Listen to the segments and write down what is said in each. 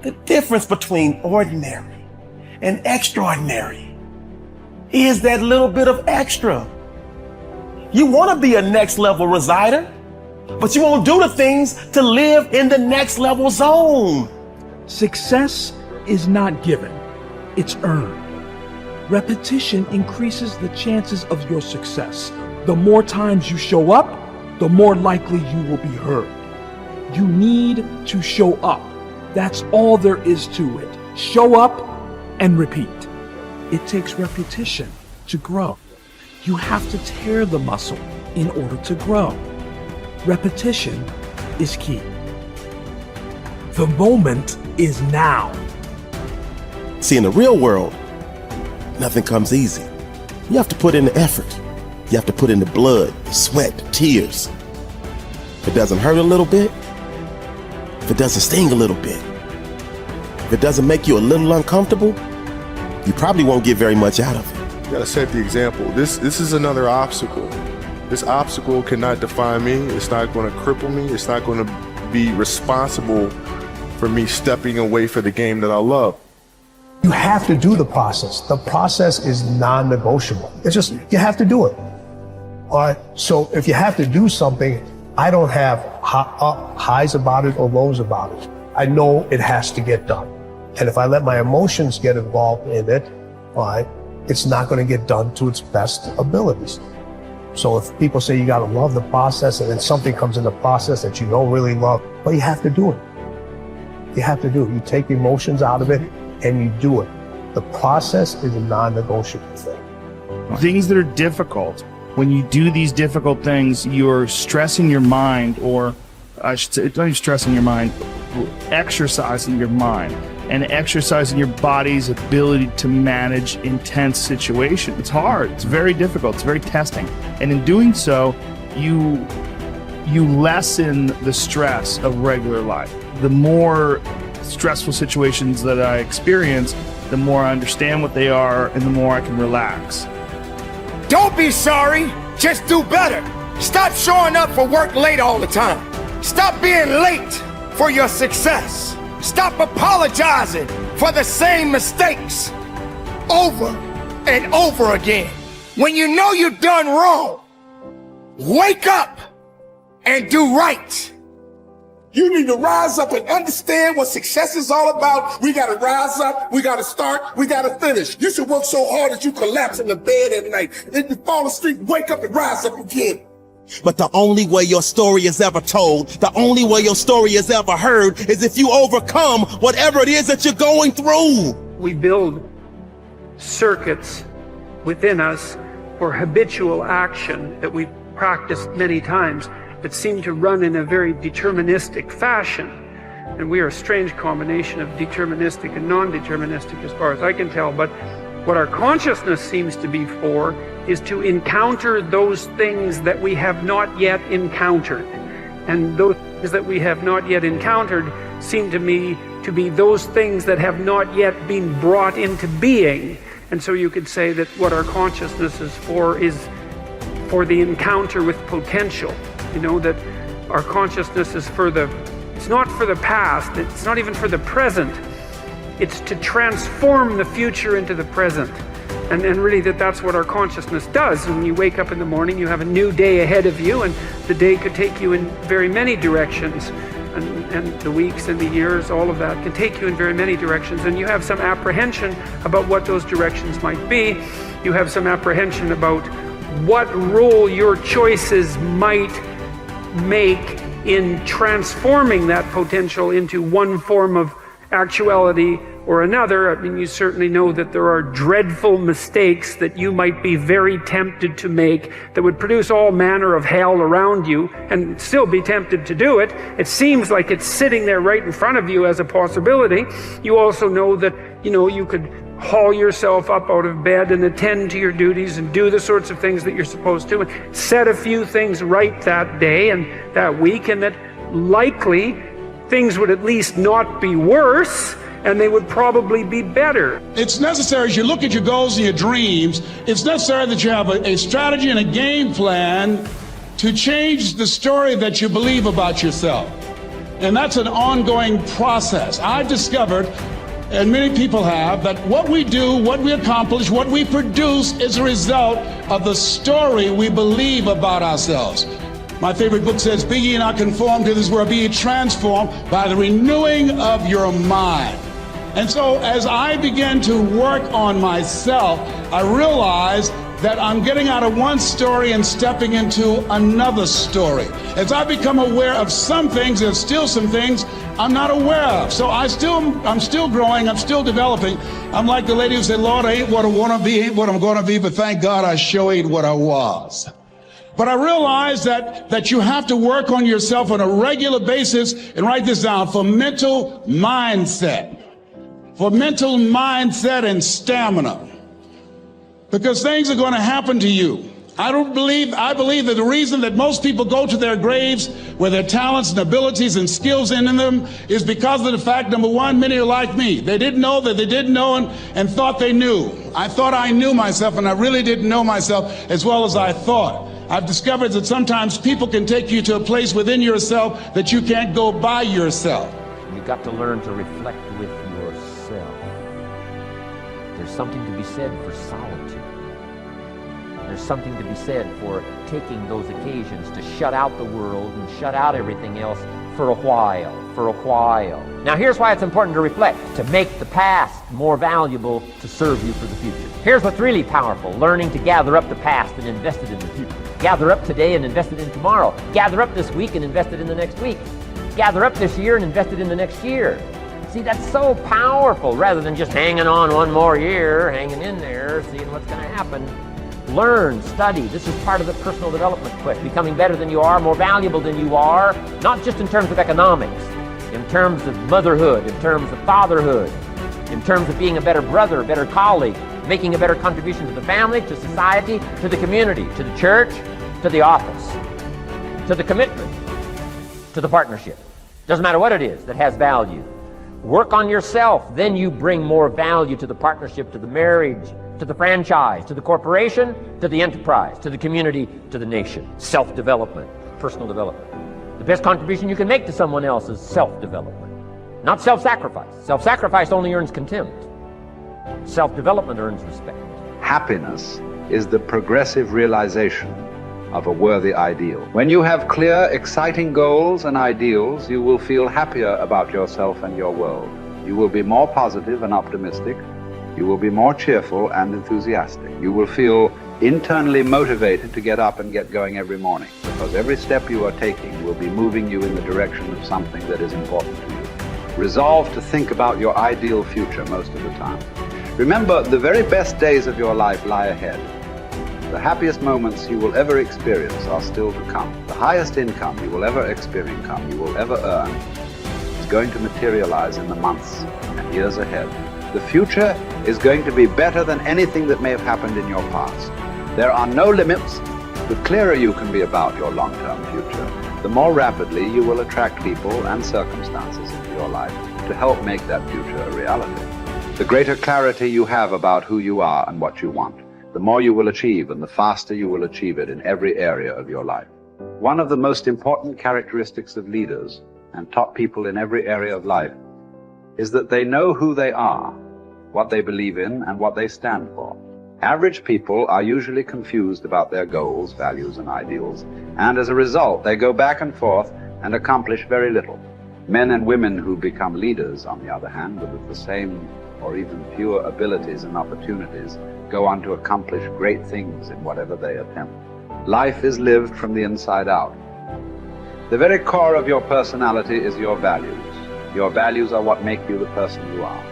The difference between ordinary and extraordinary is that little bit of extra. You want to be a next level resider, but you won't do the things to live in the next level zone. Success is not given, it's earned. Repetition increases the chances of your success. The more times you show up, the more likely you will be heard. You need to show up. That's all there is to it. Show up and repeat. It takes repetition to grow. You have to tear the muscle in order to grow. Repetition is key. The moment is now. See, in the real world, nothing comes easy. You have to put in the effort. You have to put in the blood, the sweat, the tears. If it doesn't hurt a little bit, if it doesn't sting a little bit, if it doesn't make you a little uncomfortable, you probably won't get very much out of it. You gotta set the example. This is another obstacle. This obstacle cannot define me. It's not gonna cripple me. It's not gonna be responsible for me stepping away for the game that I love. You have to do the process. The process is non-negotiable. It's just, you have to do it. All right, so if you have to do something, I don't have highs about it or lows about it. I know it has to get done. And if I let my emotions get involved in it, all right, it's not going to get done to its best abilities. So if people say you got to love the process and then something comes in the process that you don't really love, well, you have to do it. You have to do it. You take the emotions out of it and you do it. The process is a non-negotiable thing. Things that are difficult, when you do these difficult things, you're stressing your mind, or I should say, not even stressing your mind, exercising your mind and exercising your body's ability to manage intense situations. It's hard, it's very difficult, it's very testing. And in doing so, you lessen the stress of regular life. The more stressful situations that I experience, the more I understand what they are and the more I can relax. Don't be sorry, just do better. Stop showing up for work late all the time. Stop being late for your success. Stop apologizing for the same mistakes over and over again. When you know you've done wrong, wake up and do right. You need to rise up and understand what success is all about. We got to rise up. We got to start. We got to finish. You should work so hard that you collapse in the bed at night. Then you fall asleep, wake up and rise up again. But the only way your story is ever told, the only way your story is ever heard, is if you overcome whatever it is that you're going through. We build circuits within us for habitual action that we've practiced many times that seem to run in a very deterministic fashion. And we are a strange combination of deterministic and non-deterministic as far as I can tell. But what our consciousness seems to be for is to encounter those things that we have not yet encountered. And those things that we have not yet encountered seem to me to be those things that have not yet been brought into being. And so you could say that what our consciousness is for the encounter with potential. You know, that our consciousness is it's not for the past, it's not even for the present. It's to transform the future into the present. And really that's what our consciousness does. When you wake up in the morning, you have a new day ahead of you, and the day could take you in very many directions. And the weeks and the years, all of that can take you in very many directions. And you have some apprehension about what those directions might be. You have some apprehension about what role your choices might make in transforming that potential into one form of actuality or another. I mean, you certainly know that there are dreadful mistakes that you might be very tempted to make that would produce all manner of hell around you and still be tempted to do it. It seems like it's sitting there right in front of you as a possibility. You also know that, you could haul yourself up out of bed and attend to your duties and do the sorts of things that you're supposed to and set a few things right that day and that week, and that likely things would at least not be worse, and they would probably be better. It's necessary, as you look at your goals and your dreams, it's necessary that you have a strategy and a game plan to change the story that you believe about yourself. And that's an ongoing process. I've discovered, and many people have, that what we do, what we accomplish, what we produce is a result of the story we believe about ourselves. My favorite book says, "Be ye not conformed to this world, be ye transformed by the renewing of your mind." And so as I began to work on myself, I realized that I'm getting out of one story and stepping into another story. As I become aware of some things, there's still some things I'm not aware of. So I'm still growing, I'm still developing. I'm like the lady who said, "Lord, I ain't what I want to be, ain't what I'm going to be, but thank God I sure ain't what I was." But I realize that you have to work on yourself on a regular basis, and write this down, for mental mindset. For mental mindset and stamina. Because things are going to happen to you. I believe that the reason that most people go to their graves with their talents and abilities and skills in them is because of the fact, number one, many are like me. They didn't know that they didn't know and thought they knew. I thought I knew myself, and I really didn't know myself as well as I thought. I've discovered that sometimes people can take you to a place within yourself that you can't go by yourself. You've got to learn to reflect with yourself. There's something to be said for solitude. There's something to be said for taking those occasions to shut out the world and shut out everything else for a while. Now here's why it's important to reflect, to make the past more valuable to serve you for the future. Here's what's really powerful, learning to gather up the past and invest it in the future. Gather up today and invest it in tomorrow. Gather up this week and invest it in the next week. Gather up this year and invest it in the next year. See, that's so powerful, rather than just hanging on one more year, hanging in there, seeing what's going to happen. Learn, study. This is part of the personal development quest, becoming better than you are, more valuable than you are, not just in terms of economics, in terms of motherhood, in terms of fatherhood, in terms of being a better brother, a better colleague, making a better contribution to the family, to society, to the community, to the church, to the office, to the commitment, to the partnership. Doesn't matter what it is that has value. Work on yourself, then you bring more value to the partnership, to the marriage, to the franchise, to the corporation, to the enterprise, to the community, to the nation. Self-development, personal development. The best contribution you can make to someone else is self-development, not self-sacrifice. Self-sacrifice only earns contempt. Self-development earns respect. Happiness is the progressive realization of a worthy ideal. When you have clear, exciting goals and ideals, you will feel happier about yourself and your world. You will be more positive and optimistic. You will be more cheerful and enthusiastic. You will feel internally motivated to get up and get going every morning, because every step you are taking will be moving you in the direction of something that is important to you. Resolve to think about your ideal future most of the time. Remember, the very best days of your life lie ahead. The happiest moments you will ever experience are still to come. The highest income you will ever earn, is going to materialize in the months and years ahead. The future is going to be better than anything that may have happened in your past. There are no limits. The clearer you can be about your long-term future, the more rapidly you will attract people and circumstances into your life to help make that future a reality. The greater clarity you have about who you are and what you want, the more you will achieve, and the faster you will achieve it in every area of your life. One of the most important characteristics of leaders and top people in every area of life is that they know who they are, what they believe in, and what they stand for. Average people are usually confused about their goals, values, and ideals, and as a result, they go back and forth and accomplish very little. Men and women who become leaders, on the other hand, with the same or even fewer abilities and opportunities, go on to accomplish great things in whatever they attempt. Life is lived from the inside out. The very core of your personality is your values. Your values are what make you the person you are.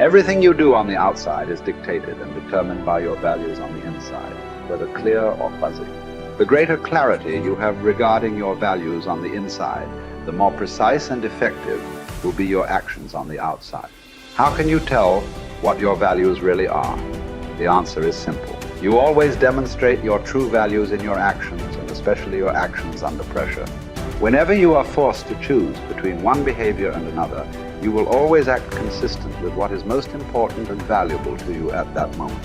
Everything you do on the outside is dictated and determined by your values on the inside, whether clear or fuzzy. The greater clarity you have regarding your values on the inside, the more precise and effective will be your actions on the outside. How can you tell what your values really are? The answer is simple. You always demonstrate your true values in your actions, and especially your actions under pressure. Whenever you are forced to choose between one behavior and another, you will always act consistent with what is most important and valuable to you at that moment.